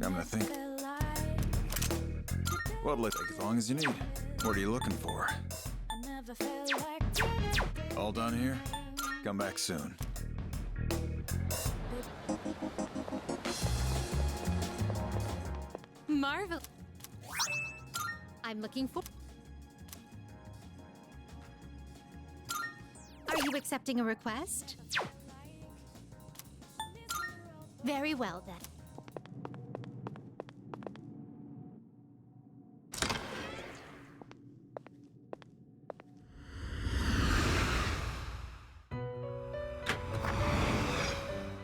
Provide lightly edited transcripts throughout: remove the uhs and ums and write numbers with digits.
Come to think. Well, let's take as long as you need. What are you looking for? All done here? Come back soon. Marvel. I'm looking for. Are you accepting a request? Very well then.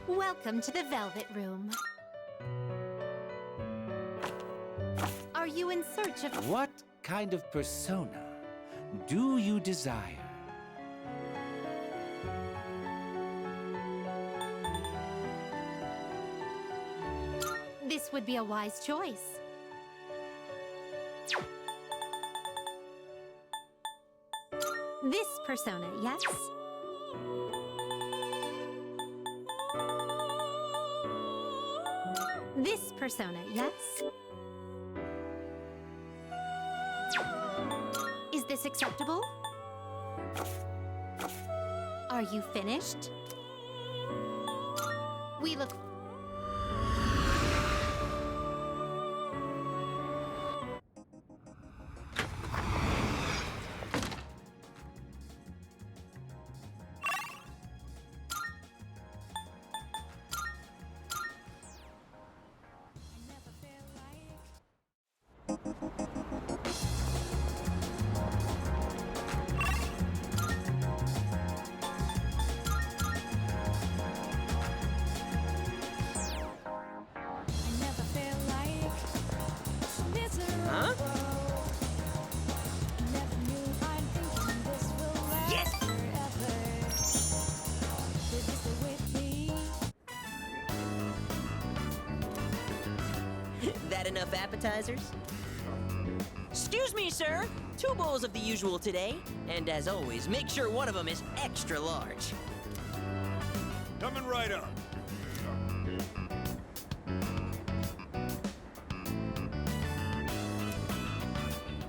Welcome to the Velvet Room. Are you in search of... What kind of persona do you desire? This would be a wise choice. This persona, yes? This persona, yes? Is this acceptable? Are you finished? We look... Huh? Yes! That enough appetizers? Excuse me, sir. 2 bowls of the usual today. And as always, make sure one of them is extra large. Coming right up.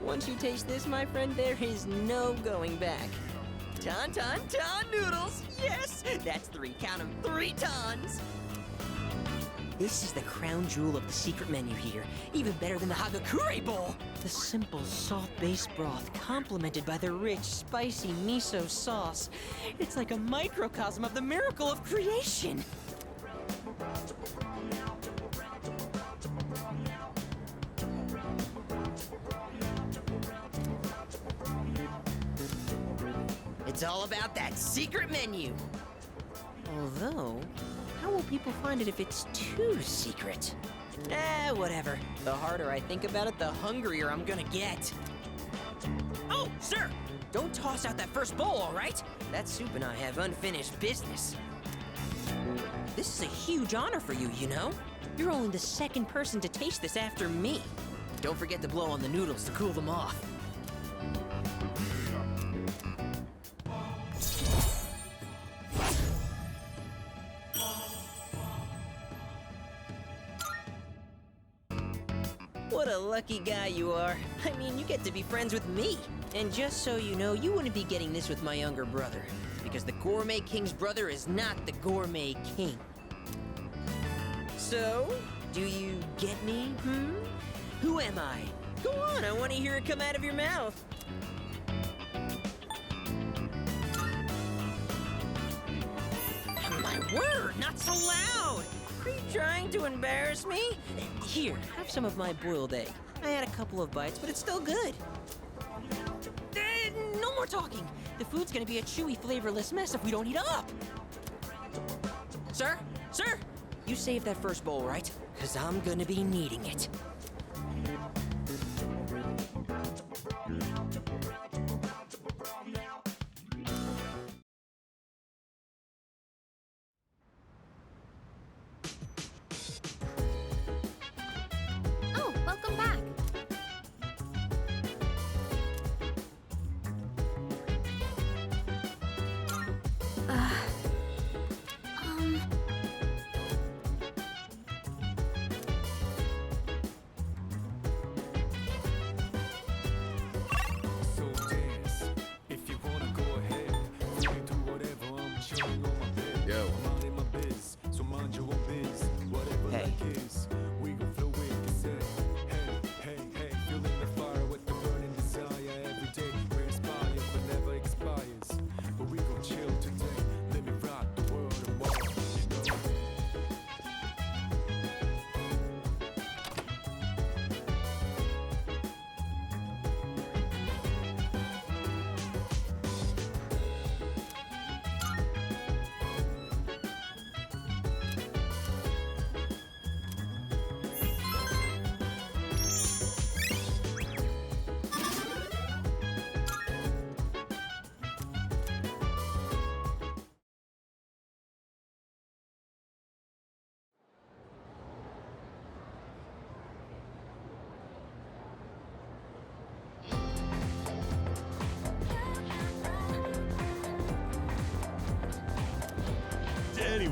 Once you taste this, my friend, there is no going back. Ton noodles! Yes! That's 3, count 'em, 3 tons! This is the crown jewel of the secret menu here. Even better than the Hagakure bowl! The simple, salt-based broth, complemented by the rich, spicy miso sauce. It's like a microcosm of the miracle of creation! It's all about that secret menu. Although, how will people find it if it's too secret? Whatever. The harder I think about it, the hungrier I'm gonna get. Oh, sir! Don't toss out that first bowl, all right? That soup and I have unfinished business. This is a huge honor for you, you know? You're only the 2nd person to taste this after me. Don't forget to blow on the noodles to cool them off. What a lucky guy you are. I mean, you get to be friends with me. And just so you know, you wouldn't be getting this with my younger brother. Because the Gourmet King's brother is not the Gourmet King. So, do you get me, Who am I? Go on, I want to hear it come out of your mouth. My word, not so loud! Are you trying to embarrass me? Here, have some of my boiled egg. I had a couple of bites, but it's still good. No more talking! The food's gonna be a chewy, flavorless mess if we don't eat up! Sir? Sir! You saved that first bowl, right? Because I'm gonna be needing it.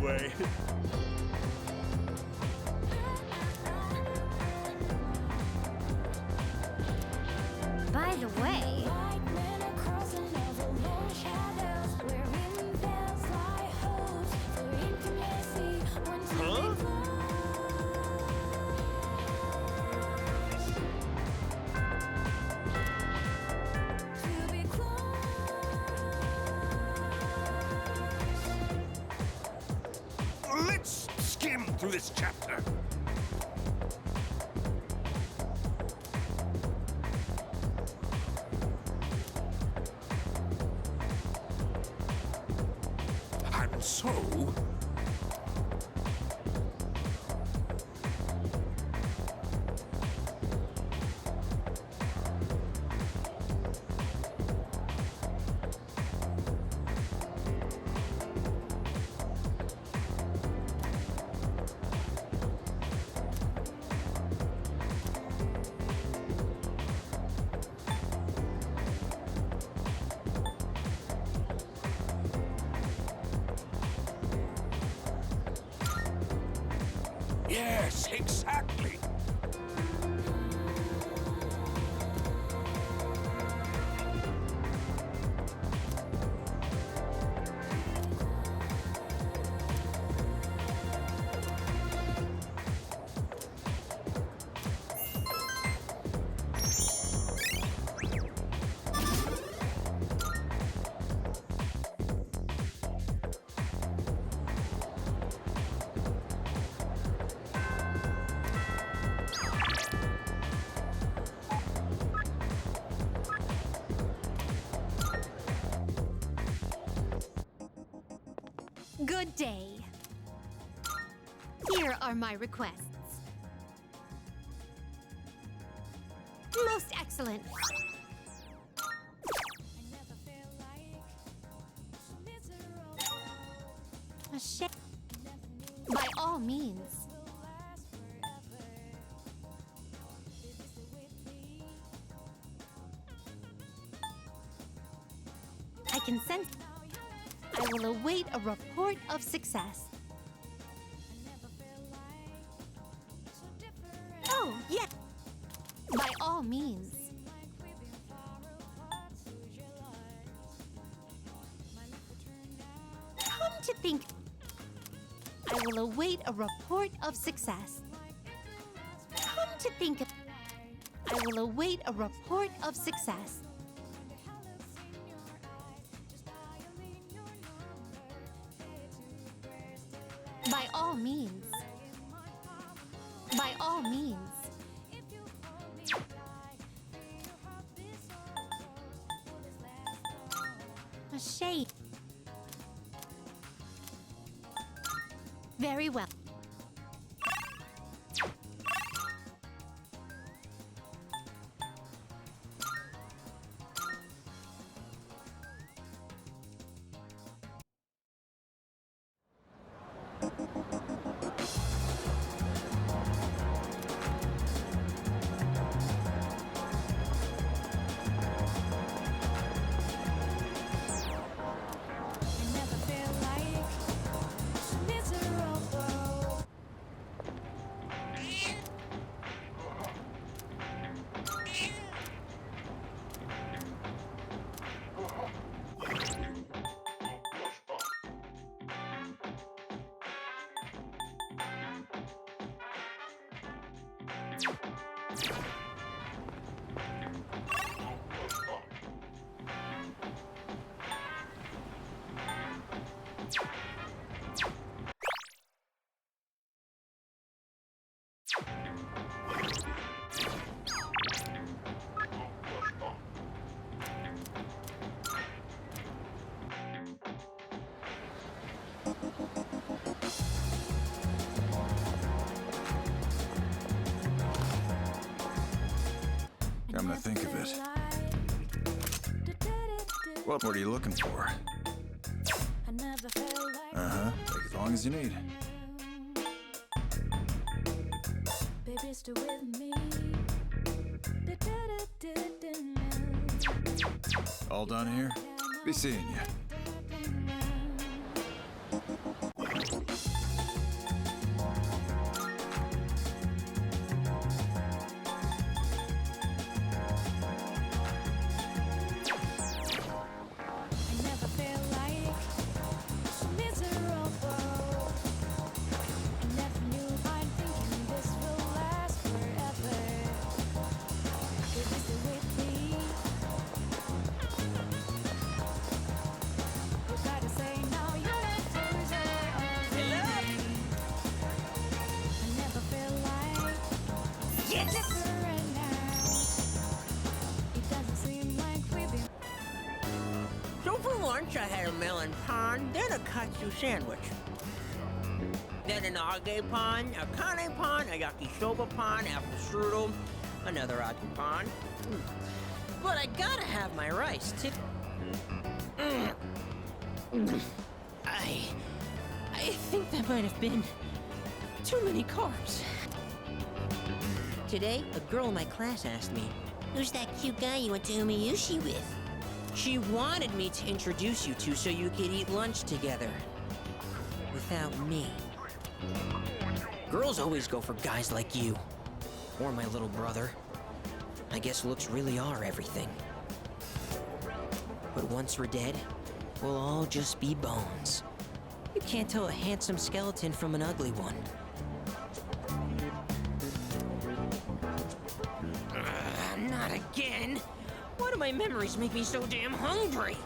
anyway. By the way, Huh? Let's skim through this chapter. And so, yes, exactly. good day. Here are my requests. Most excellent. A shame. By all means. I can sense. I will await a report of success. Oh, yeah. By all means. Come to think, I will await a report of success. Come to think, I will await a report of success. By all means. By all means. A shade. Very well. Come to think of it. What are you looking for? Uh-huh. Take as long as you need. Baby, stay with me. All done here? Be seeing you. different now. It doesn't seem like we've been. So for lunch, I had a melon pan, then a katsu sandwich. Then an age pan, a kane pan, a yakisoba pan, apple strudel, another age pan. But I gotta have my rice, too. I think that might have been too many carbs. Today, a girl in my class asked me, "Who's that cute guy you went to Umiyushi with?" She wanted me to introduce you two so you could eat lunch together. Without me. Girls always go for guys like you. Or my little brother. I guess looks really are everything. But once we're dead, we'll all just be bones. You can't tell a handsome skeleton from an ugly one. Not again! Why do my memories make me so damn hungry?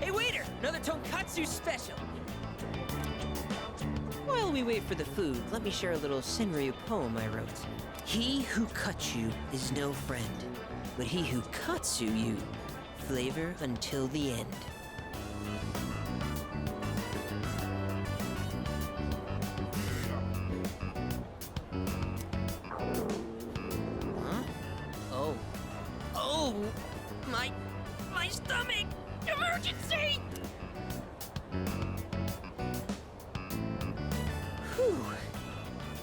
Hey waiter, another tonkatsu special! While we wait for the food, let me share a little Senryu poem I wrote. He who cuts you is no friend, but he who cuts you, flavor until the end. Huh? Oh. Oh! My stomach! Emergency! Whew.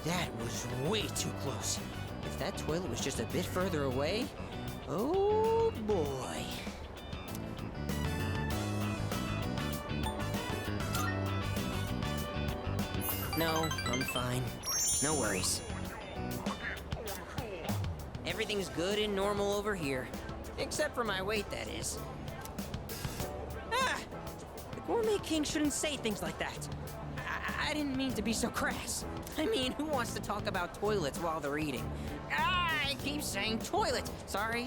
That was way too close. If that toilet was just a bit further away, oh boy. No, I'm fine. No worries. Everything's good and normal over here. Except for my weight, that is. Ah! The Gourmet King shouldn't say things like that. I didn't mean to be so crass. I mean, who wants to talk about toilets while they're eating? Ah, I keep saying toilet. Sorry.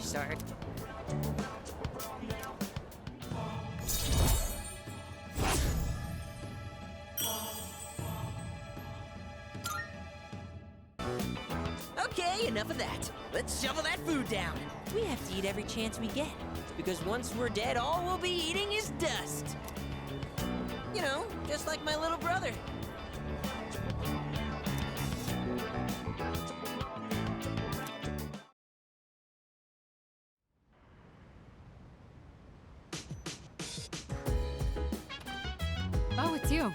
Okay, enough of that. Let's shovel that food down. We have to eat every chance we get. Because once we're dead, all we'll be eating is dust. You know, just like my little brother. Oh, it's you.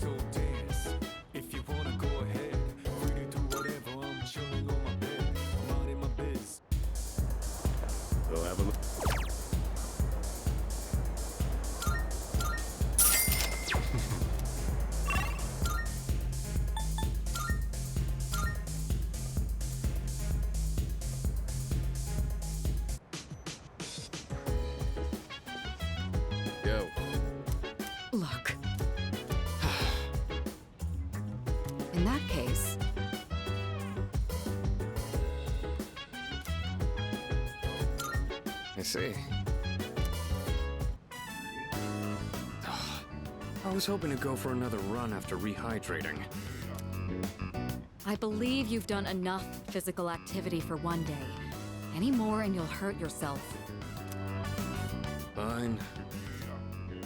So dance, if you wanna go ahead. Free to do whatever, I'm chilling on my bed. I'm out in my biz. So have a look. Yo. Look. In that case, I see. I was hoping to go for another run after rehydrating. I believe you've done enough physical activity for one day. Any more and you'll hurt yourself. Fine.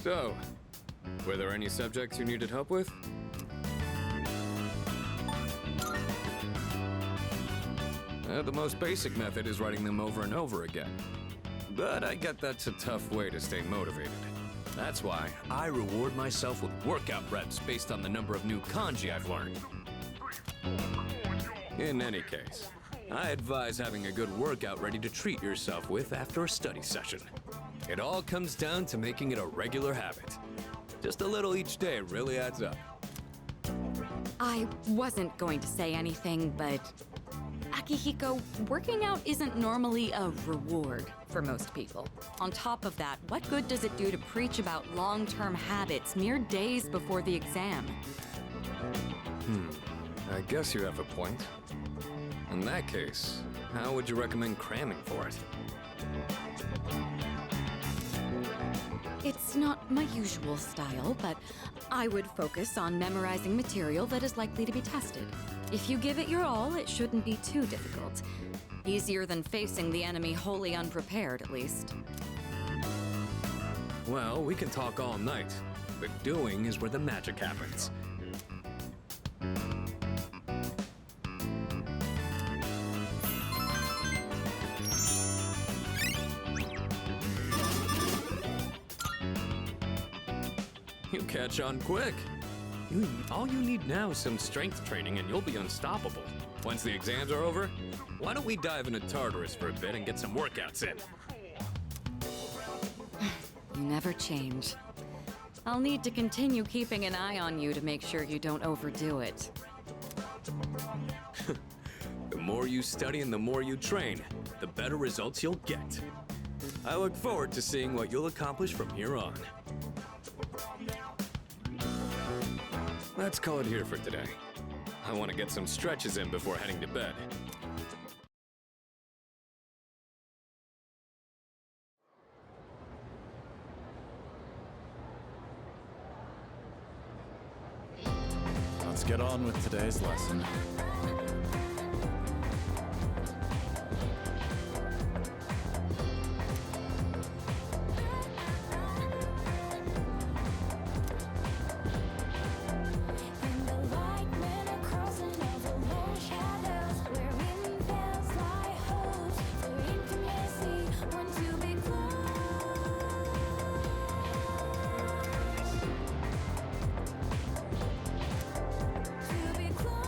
So, were there any subjects you needed help with? The most basic method is writing them over and over again. But I get that's a tough way to stay motivated. That's why I reward myself with workout reps based on the number of new kanji I've learned. In any case, I advise having a good workout ready to treat yourself with after a study session. It all comes down to making it a regular habit. Just a little each day really adds up. I wasn't going to say anything, but Akihiko, working out isn't normally a reward for most people. On top of that, what good does it do to preach about long-term habits mere days before the exam? I guess you have a point. In that case, how would you recommend cramming for it? It's not my usual style, but I would focus on memorizing material that is likely to be tested. If you give it your all, it shouldn't be too difficult. Easier than facing the enemy wholly unprepared, at least. Well, we can talk all night, but doing is where the magic happens. You catch on quick. All you need now is some strength training and you'll be unstoppable. Once the exams are over, why don't we dive into Tartarus for a bit and get some workouts in? You never change. I'll need to continue keeping an eye on you to make sure you don't overdo it. The more you study and the more you train, the better results you'll get. I look forward to seeing what you'll accomplish from here on. Let's call it here for today. I want to get some stretches in before heading to bed. Let's get on with today's lesson. In the light, men are crossing over lone shadows, wherein bells lie hopes for intimacy, want to be close. To be close.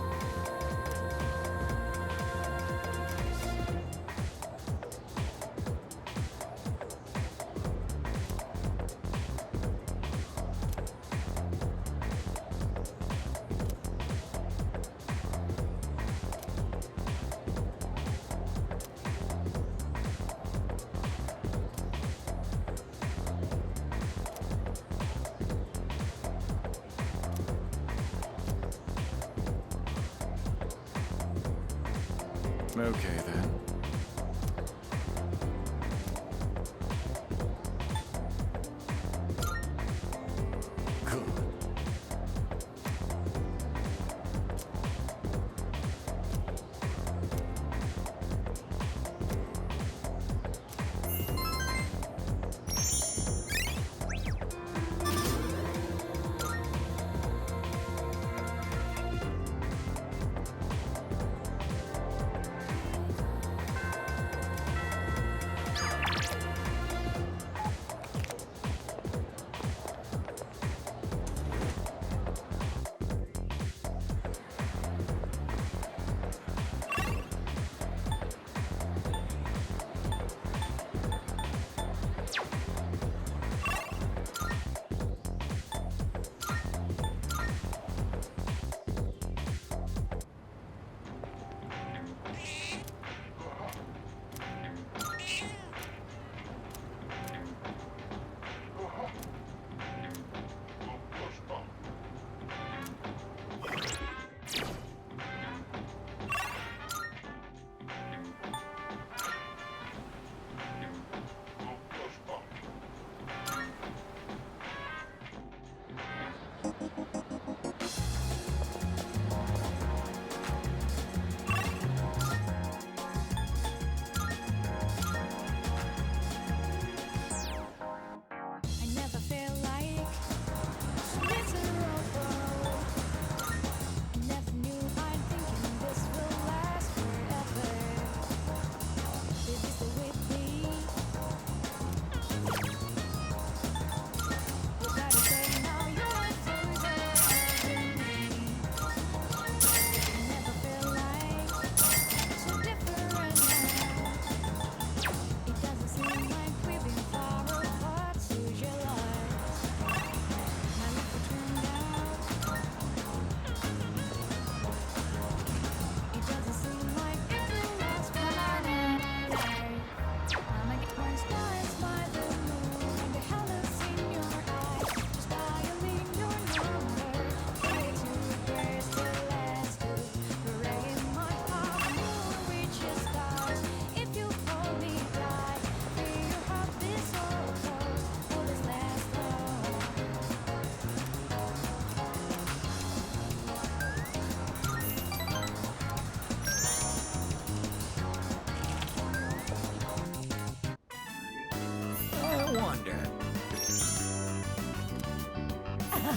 Okay, then. Cool.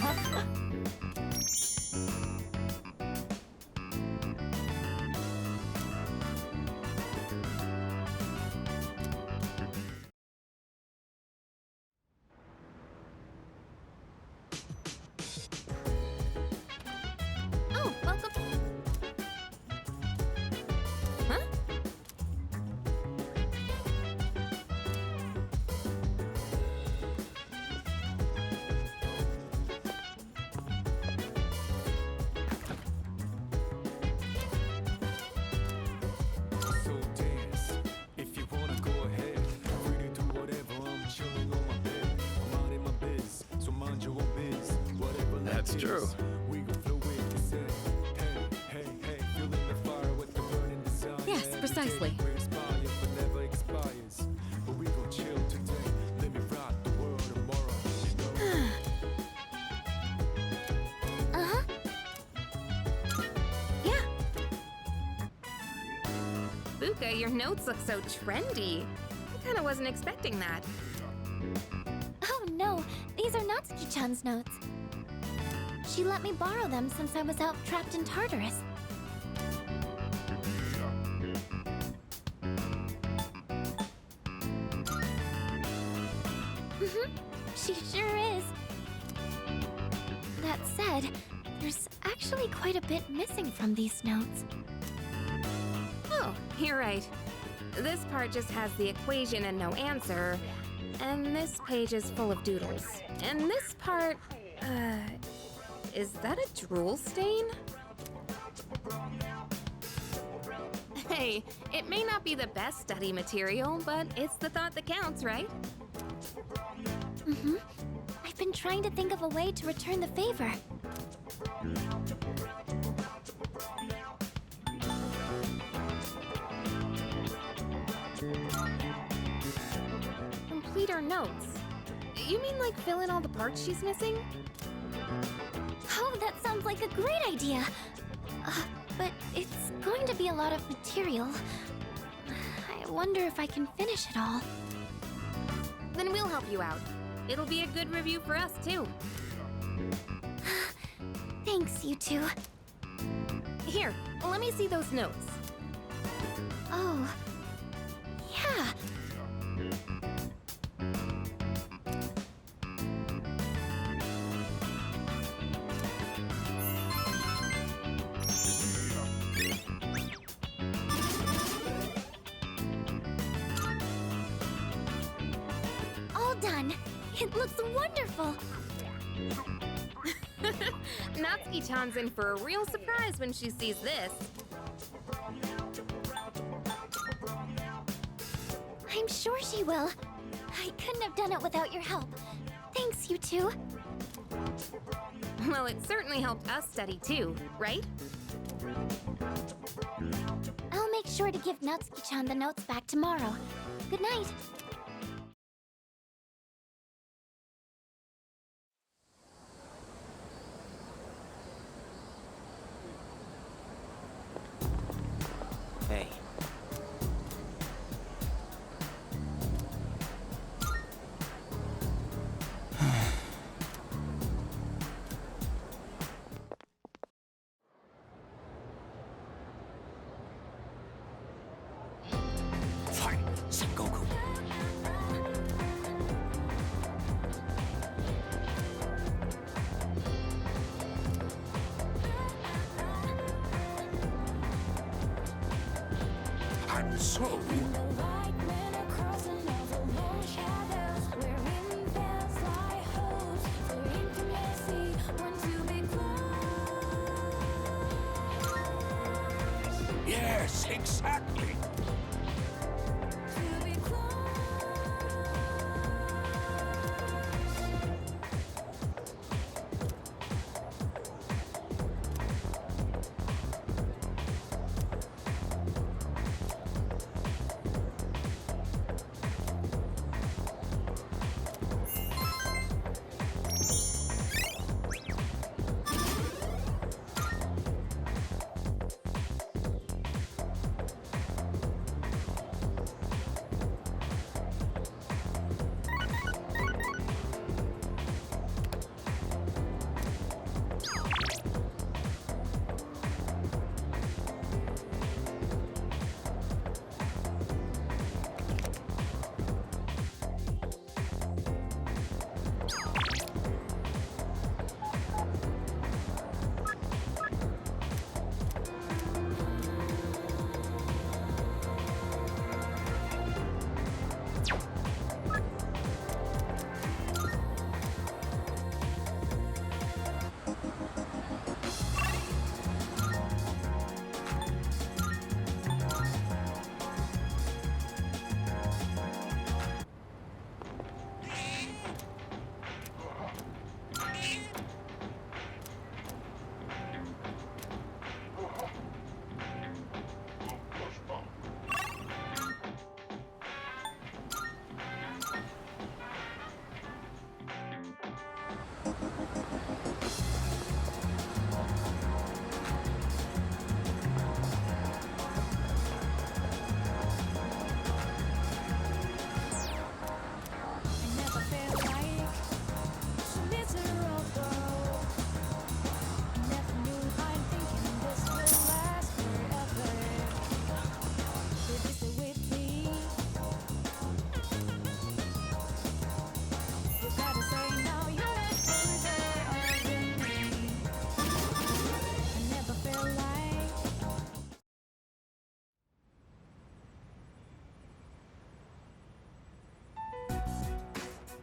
Oh, welcome. Huh? So dance, if you wanna go ahead. Free to do whatever, I'm chilling on my bed. I'm minding my biz, so mind your own biz. Whatever life That's is, true. we gon' flow with the set. Hey, hey, hey, feeling the fire with the burning desire. Yes, Every day precisely. we inspire, but never expires. But we gon' chill today. Let me rock the world tomorrow. You know? Uh-huh. Yeah. Buka, your notes look so trendy. I kinda wasn't expecting that. Oh no, these are Natsuki-chan's notes. She let me borrow them since I was out trapped in Tartarus. She sure is. That said, there's actually quite a bit missing from these notes. Oh, you're right. This part just has the equation and no answer. And this page is full of doodles. And this part, is that a drool stain? Hey, it may not be the best study material, but it's the thought that counts, right? I've been trying to think of a way to return the favor. Complete her notes. You mean like fill in all the parts she's missing? Oh, that sounds like a great idea. But it's going to be a lot of material. I wonder if I can finish it all. Then we'll help you out. It'll be a good review for us, too. Thanks, you two. Here, let me see those notes. Oh, yeah. All done. It looks wonderful. Natsuki-chan's in for a real surprise when she sees this. I'm sure she will. I couldn't have done it without your help. Thanks, you two. Well, it certainly helped us study too, right? I'll make sure to give Natsuki-chan the notes back tomorrow. Good night. Hey. Fight, Sengoku. I'm so The white men are crossing over lone shadows, wherein bells lie hopes for intimacy. Want to be close, yes, exactly. to be close.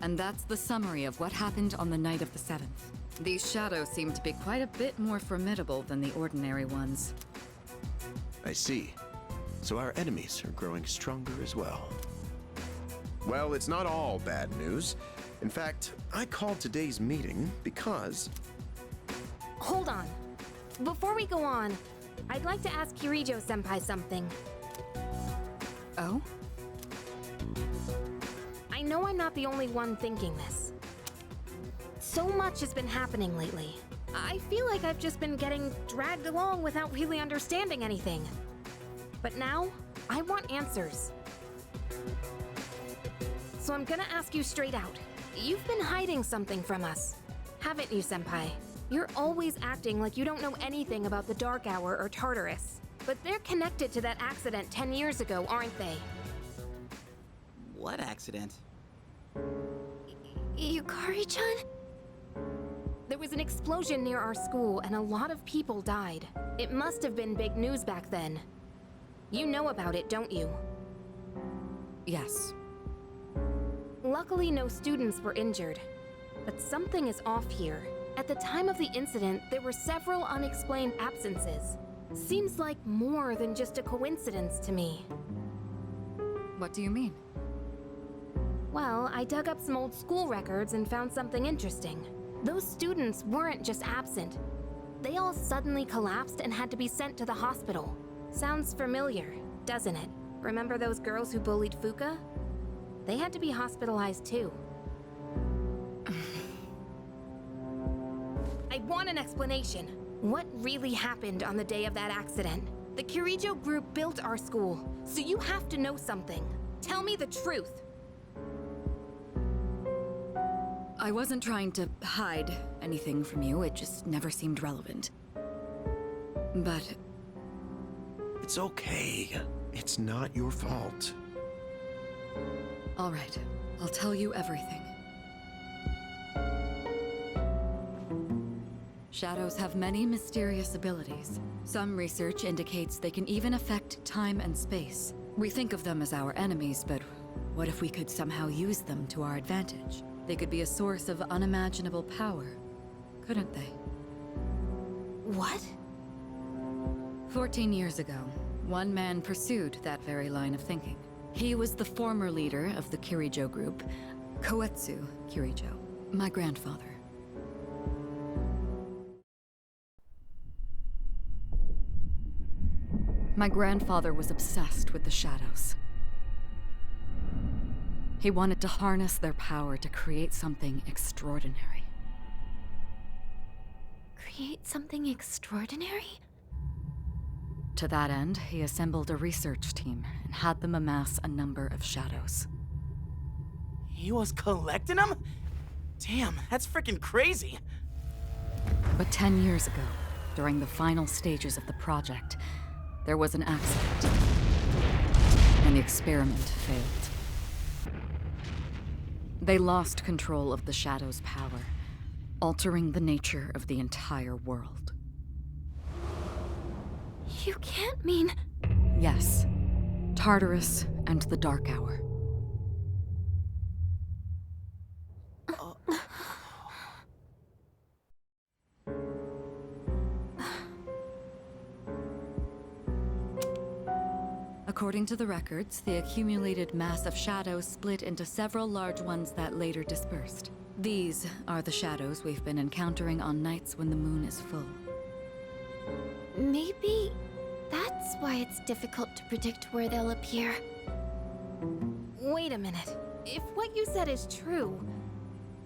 And that's the summary of what happened on the night of the 7th. These shadows seem to be quite a bit more formidable than the ordinary ones. I see. So our enemies are growing stronger as well. Well, it's not all bad news. In fact, I called today's meeting because... Hold on. Before we go on, I'd like to ask Kirijo-senpai something. Oh? I know I'm not the only one thinking this. So much has been happening lately. I feel like I've just been getting dragged along without really understanding anything. But now, I want answers. So I'm gonna ask you straight out. You've been hiding something from us, haven't you, Senpai? You're always acting like you don't know anything about the Dark Hour or Tartarus. But they're connected to that accident 10 years ago, aren't they? What accident? Yukari-chan? There was an explosion near our school and a lot of people died. It must have been big news back then. You know about it, don't you? Yes. Luckily, no students were injured. But something is off here. At the time of the incident, there were several unexplained absences. Seems like more than just a coincidence to me. What do you mean? Well, I dug up some old school records and found something interesting. Those students weren't just absent. They all suddenly collapsed and had to be sent to the hospital. Sounds familiar, doesn't it? Remember those girls who bullied Fuka? They had to be hospitalized too. I want an explanation. What really happened on the day of that accident? The Kirijo group built our school, so you have to know something. Tell me the truth. I wasn't trying to hide anything from you, it just never seemed relevant. But... It's okay. It's not your fault. all right, I'll tell you everything. Shadows have many mysterious abilities. Some research indicates they can even affect time and space. We think of them as our enemies, but what if we could somehow use them to our advantage? They could be a source of unimaginable power, couldn't they? What? 14 years ago, one man pursued that very line of thinking. He was the former leader of the Kirijo group, Koetsu Kirijo, my grandfather. My grandfather was obsessed with the shadows. He wanted to harness their power to create something extraordinary. Create something extraordinary? To that end, he assembled a research team and had them amass a number of shadows. He was collecting them? Damn, that's freaking crazy. But 10 years ago, during the final stages of the project, there was an accident, and the experiment failed. They lost control of the Shadow's power, altering the nature of the entire world. You can't mean... Yes, Tartarus and the Dark Hour. According to the records, the accumulated mass of shadows split into several large ones that later dispersed. These are the shadows we've been encountering on nights when the moon is full. Maybe that's why it's difficult to predict where they'll appear. Wait a minute. If what you said is true,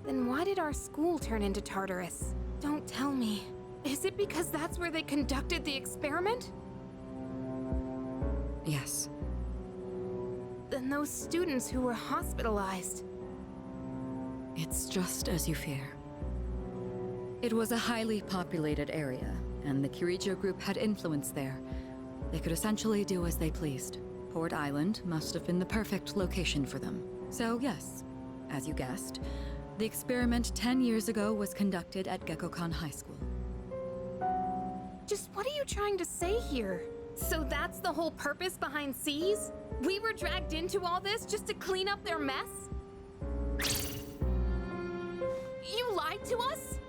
then why did our school turn into Tartarus? Don't tell me. Is it because that's where they conducted the experiment? Yes. Then those students who were hospitalized... It's just as you fear. It was a highly populated area, and the Kirijo group had influence there. They could essentially do as they pleased. Port Island must have been the perfect location for them. So yes, as you guessed, the experiment 10 years ago was conducted at Gekkoukan High School. Just what are you trying to say here? So that's the whole purpose behind Seas? We were dragged into all this just to clean up their mess? You lied to us?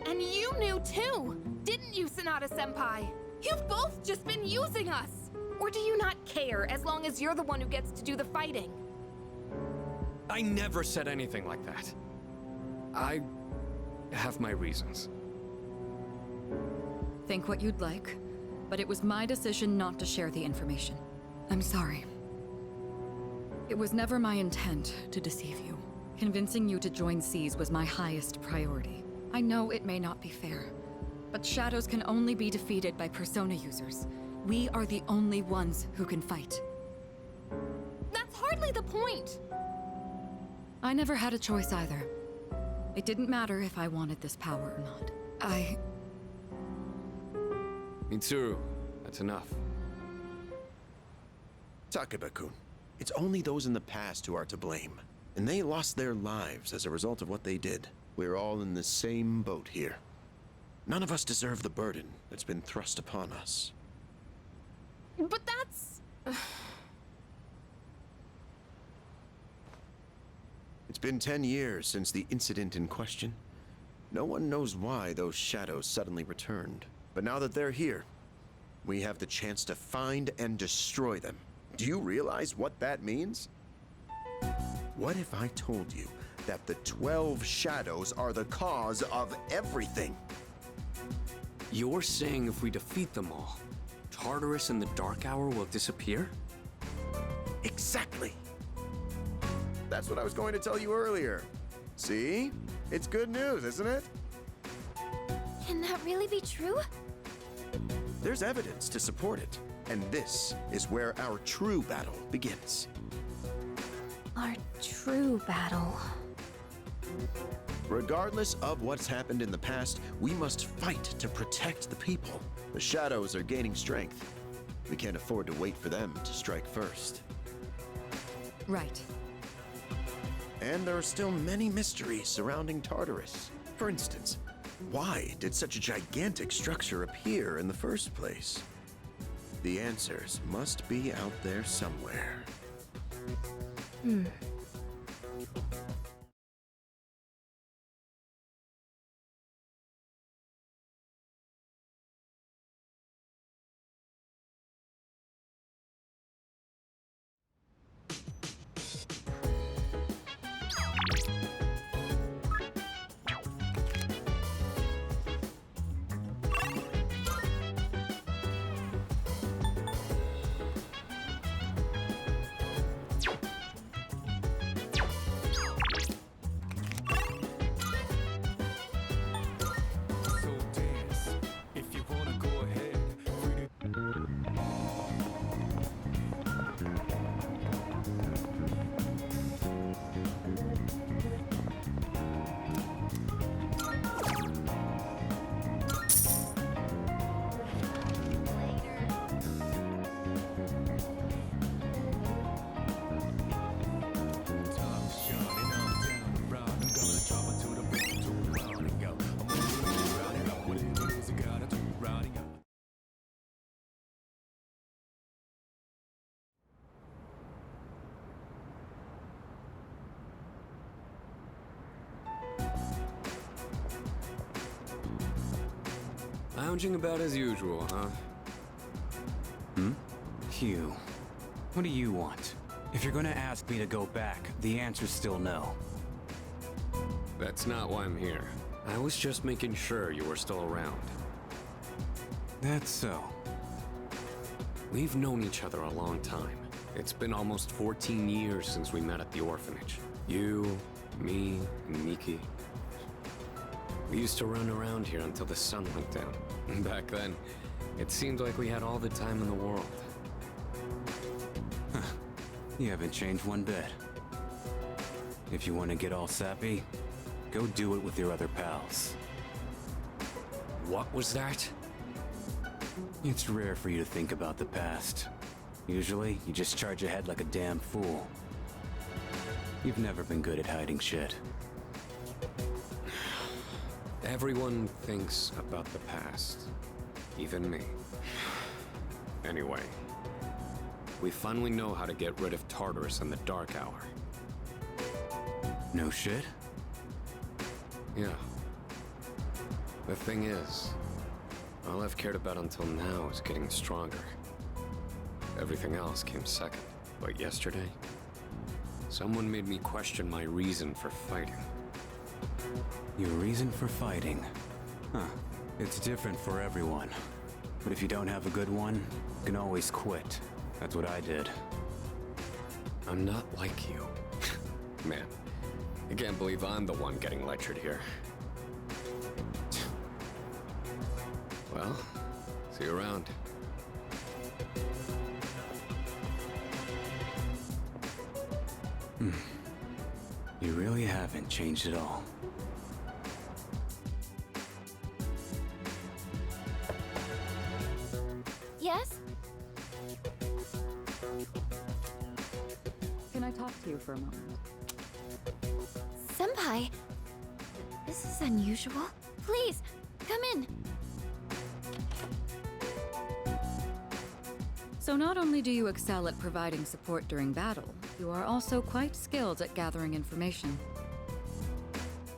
And you knew too, didn't you, Sanada-senpai? You've both just been using us! Or do you not care as long as you're the one who gets to do the fighting? I never said anything like that. I have my reasons. Think what you'd like, but it was my decision not to share the information. I'm sorry. It was never my intent to deceive you. Convincing you to join SEAS was my highest priority. I know it may not be fair, but shadows can only be defeated by Persona users. We are the only ones who can fight. That's hardly the point! I never had a choice either. It didn't matter if I wanted this power or not. Mitsuru, that's enough. Takeba-kun, it's only those in the past who are to blame. And they lost their lives as a result of what they did. We're all in the same boat here. None of us deserve the burden that's been thrust upon us. But that's... It's been 10 years since the incident in question. No one knows why those shadows suddenly returned. But now that they're here, we have the chance to find and destroy them. Do you realize what that means? What if I told you that the 12 shadows are the cause of everything? You're saying if we defeat them all, Tartarus and the Dark Hour will disappear? Exactly. That's what I was going to tell you earlier. See? It's good news, isn't it? Can that really be true? There's evidence to support it. And this is where our true battle begins. Our true battle. Regardless of what's happened in the past, we must fight to protect the people. The shadows are gaining strength. We can't afford to wait for them to strike first. Right. And there are still many mysteries surrounding Tartarus. For instance, why did such a gigantic structure appear in the first place? The answers must be out there somewhere. So dance. If you wanna go ahead, free to top shining up, down, around. I'm gonna drop it to the beat, to round and go. I'm gonna do it, round and up. What it is, you gotta do rounding up. Lounging about as usual, huh? Hugh, what do you want? If you're gonna ask me to go back, the answer's still no. That's not why I'm here. I was just making sure you were still around. That's so. We've known each other a long time. It's been almost 14 years since we met at the orphanage. You, me, and Miki. We used to run around here until the sun went down. Back then, it seemed like we had all the time in the world. You haven't changed one bit. If you want to get all sappy, go do it with your other pals. What was that? It's rare for you to think about the past. Usually, you just charge ahead like a damn fool. You've never been good at hiding shit. Everyone thinks about the past. Even me. Anyway, we finally know how to get rid of Tartarus and the Dark Hour. No shit? Yeah. The thing is, all I've cared about until now is getting stronger. Everything else came second. But yesterday, someone made me question my reason for fighting. Your reason for fighting? Huh. It's different for everyone. But if you don't have a good one, you can always quit. That's what I did. I'm not like you. Man, I can't believe I'm the one getting lectured here. Well, see you around. You really haven't changed at all. Yes? Can I talk to you for a moment? Senpai, this is unusual. Please, come in. So not only do you excel at providing support during battle, you are also quite skilled at gathering information.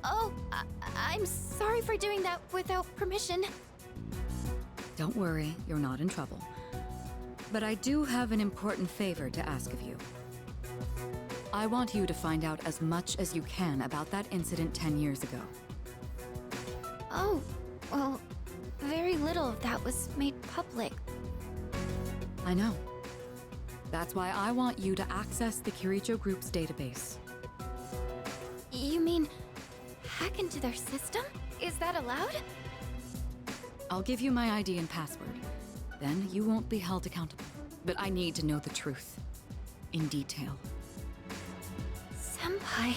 Oh, I'm sorry for doing that without permission. Don't worry, you're not in trouble. But I do have an important favor to ask of you. I want you to find out as much as you can about that incident 10 years ago. Oh, well, very little of that was made public. I know. That's why I want you to access the Kiricho Group's database. You mean hack into their system? Is that allowed? I'll give you my ID and password. Then you won't be held accountable. But I need to know the truth. In detail. Senpai.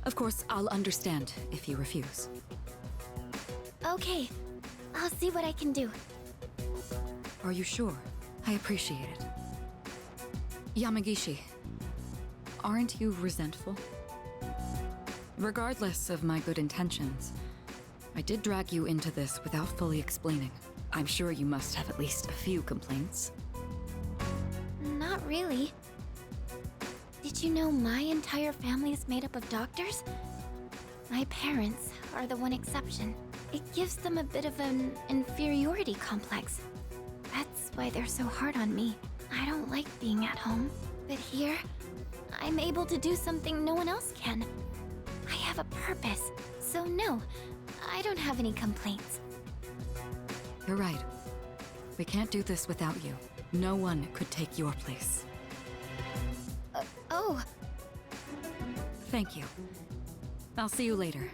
Of course, I'll understand if you refuse. Okay, I'll see what I can do. Are you sure? I appreciate it. Yamagishi, aren't you resentful? Regardless of my good intentions, I did drag you into this without fully explaining. I'm sure you must have at least a few complaints. Not really. Did you know my entire family is made up of doctors? My parents are the one exception. It gives them a bit of an inferiority complex. That's why they're so hard on me. I don't like being at home. But here, I'm able to do something no one else can. I have a purpose. So no, I don't have any complaints. You're right. We can't do this without you. No one could take your place. Oh. Thank you. I'll see you later.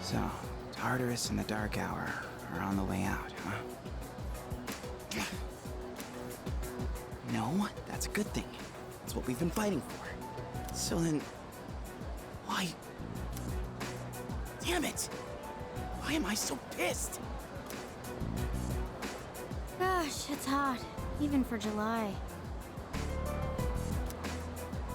So, Tartarus and the Dark Hour are on the way out, huh? No, that's a good thing. That's what we've been fighting for. So then, why? Damn it! Why am I so pissed? Gosh, it's hot. Even for July.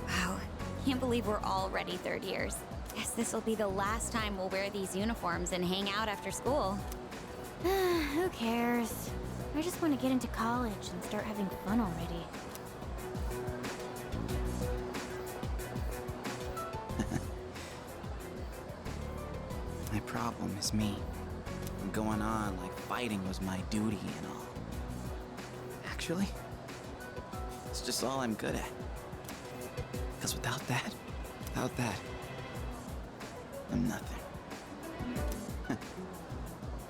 Wow. Can't believe we're already third years. Guess this will be the last time we'll wear these uniforms and hang out after school. Who cares? I just want to get into college and start having fun already. My problem is me. I'm going on like fighting was my duty and all. Actually, it's just all I'm good at. Because without that, I'm nothing.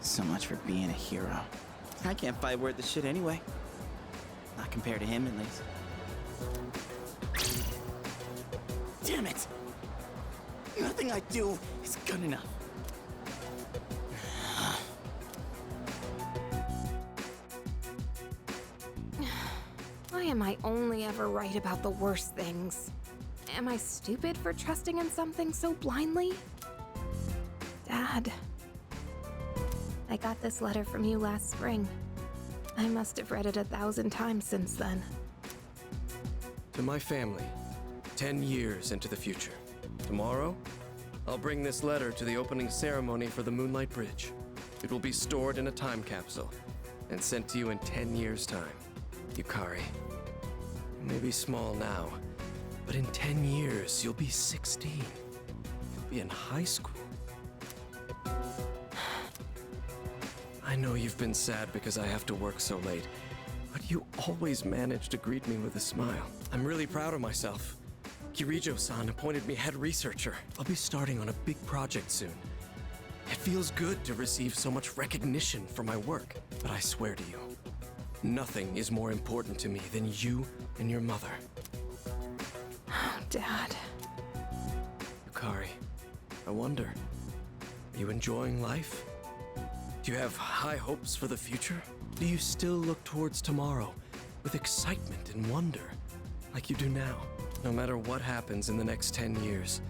So much for being a hero. I can't fight worth the shit anyway. Not compared to him, at least. Damn it! Nothing I do is good enough. Why am I only ever right about the worst things? Am I stupid for trusting in something so blindly? Dad. I got this letter from you last spring. I must have read it 1,000 times since then. To my family, 10 years into the future. Tomorrow, I'll bring this letter to the opening ceremony for the Moonlight Bridge. It will be stored in a time capsule and sent to you in 10 years' time. Yukari. may be small now, but in 10 years, you'll be 16. You'll be in high school. I know you've been sad because I have to work so late, but you always manage to greet me with a smile. I'm really proud of myself. Kirijo-san appointed me head researcher. I'll be starting on a big project soon. It feels good to receive so much recognition for my work, but I swear to you, nothing is more important to me than you and your mother. Oh, Dad. Yukari, I wonder, are you enjoying life? Do you have high hopes for the future? Do you still look towards tomorrow with excitement and wonder, like you do now? No matter what happens in the next 10 years,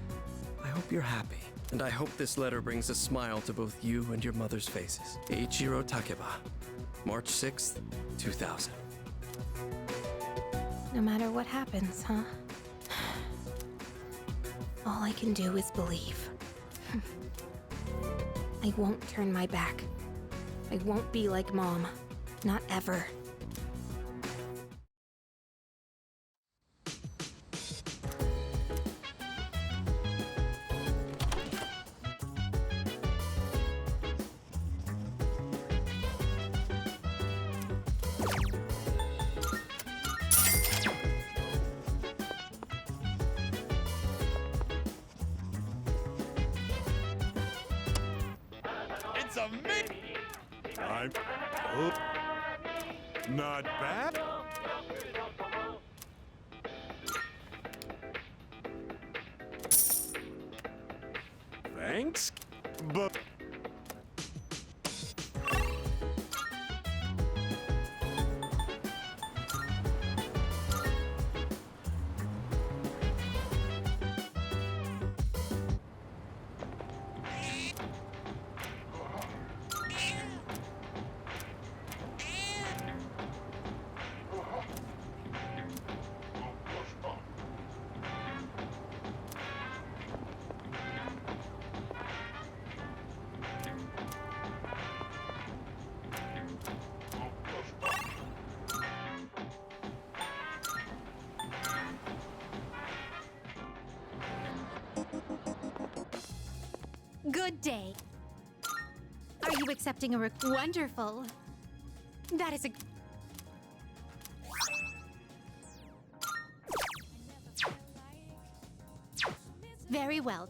I hope you're happy. And I hope this letter brings a smile to both you and your mother's faces. Eiichiro Takeba, March 6th, 2000. No matter what happens, huh? All I can do is believe. I won't turn my back. I won't be like Mom. Not ever. It's amazing! I'm... Oh. Not bad? Thanks, but... Good day. Are you accepting a wonderful? That is a... Very well.